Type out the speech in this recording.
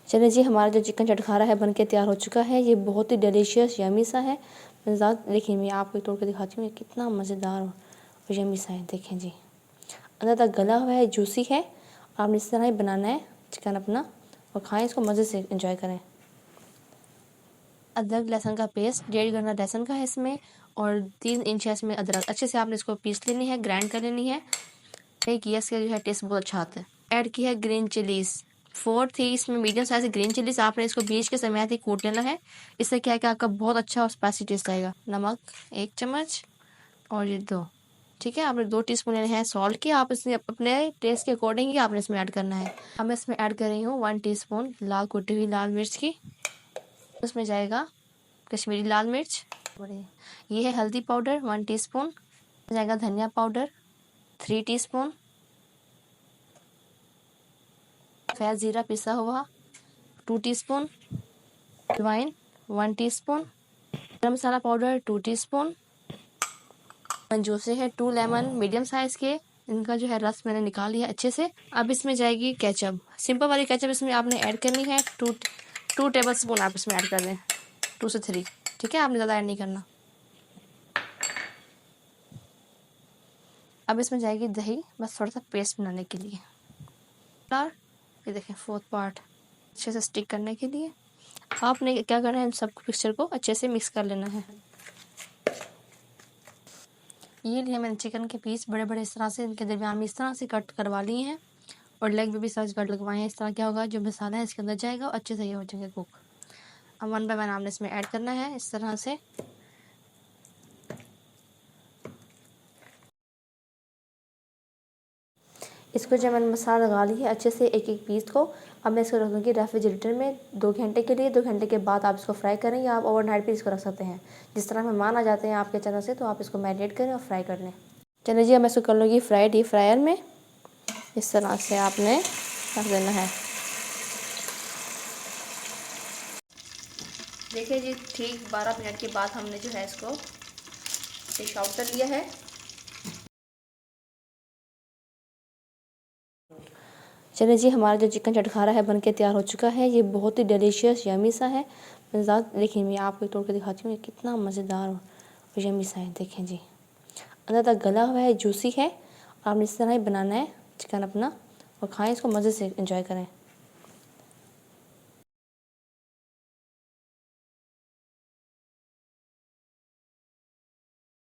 चलिए जी, हमारा जो चिकन चटखारा है बनके तैयार हो चुका है। ये बहुत ही डिलीशियस यमी सा है। मज़ेदार। देखिए मैं आपको तोड़ के दिखाती हूँ, कितना मज़ेदार और यमी सा है। देखें जी, अंदर तक गला हुआ है, जूसी है। आपने इस तरह ही बनाना है चिकन अपना और खाएं इसको, मज़े से एंजॉय करें। अदरक लहसुन का पेस्ट 1.5 गन्ना लहसुन का है इसमें, और 3 इंच है इसमें अदरक। अच्छे से आपने इसको पीस लेनी है, ग्राइंड कर लेनी है। एक ये इसका जो है टेस्ट बहुत अच्छा आता है। ऐड की है ग्रीन चिलीज़ 4 थी इसमें, मीडियम साइज ग्रीन चिलीज़। आपने इसको बीच के समय ही कूट लेना है। इससे क्या है कि आपका बहुत अच्छा और स्पाइसी टेस्ट आएगा। नमक 1 चम्मच और ये 2, ठीक है। आपने 2 टीस्पून लेने हैं सॉल्ट की। आप इसमें अपने टेस्ट के अकॉर्डिंग ही आपने इसमें ऐड करना है। अब मैं इसमें ऐड कर रही हूँ 1 टीस्पून लाल कुटी हुई लाल मिर्च की। उसमें जाएगा कश्मीरी लाल मिर्च। ये है हल्दी पाउडर 1 टीस्पून। जाएगा धनिया पाउडर 3 टीस्पून। सफ़ेद ज़ीरा पिसा हुआ 2 टीस्पून। अजवाइन 1 टीस्पून। गरम मसाला पाउडर 2 टीस्पून। जूसे है 2 लेमन मीडियम साइज़ के, इनका जो है रस मैंने निकाल लिया अच्छे से। अब इसमें जाएगी केचप, सिंपल वाली केचप इसमें आपने ऐड करनी है। 2 टेबल स्पून आप इसमें ऐड कर दें, 2 से 3, ठीक है। आपने ज़्यादा ऐड नहीं करना। अब इसमें जाएगी दही, बस थोड़ा सा पेस्ट बनाने के लिए। और ये देखें 4th पार्ट अच्छे से स्टिक करने के लिए आपने क्या करना है, इन सब मिक्सचर को अच्छे से मिक्स कर लेना है। ये लिए मैंने चिकन के पीस बड़े बड़े इस तरह से, इनके दरमियान में इस तरह से कट करवा लिए हैं, और लेग में भी साइज कट लगवाए हैं। इस तरह क्या होगा, जो मसाला है इसके अंदर जाएगा और अच्छे से ये हो जाएंगे कुक। अब 1 बाय 1 आपने इसमें ऐड करना है इस तरह से। इसको जब मैंने मसाला लगा लिया अच्छे से एक एक पीस को, अब मैं इसको रख दूँगी रेफ्रिजरेटर में 2 घंटे के लिए। 2 घंटे के बाद आप इसको फ्राई करें, या आप ओवरनाइट भी इसको रख सकते हैं। जिस तरह मेहमान आ जाते हैं आपके चैनल से, तो आप इसको मैरिनेट करें और फ्राई कर लें। चलिए जी, अब मैं इसको कर लूँगी फ्राई डीप फ्रायर में। इस तरह से आपने रख देना है। देखिए जी, ठीक 12 मिनट के बाद हमने जो है इसको डिश आउट कर लिया है। चलिए जी, हमारा जो चिकन चटखारा है बनके तैयार हो चुका है। ये बहुत ही डिलीशियस यमी सा है, मज़ेदार। देखिए मैं आपको तोड़ के दिखाती हूँ, कितना मज़ेदार और यमी सा है। देखें जी, अंदर तक गला हुआ है, जूसी है। आपने इस तरह ही बनाना है चिकन अपना और खाएं इसको, मज़े से एंजॉय करें।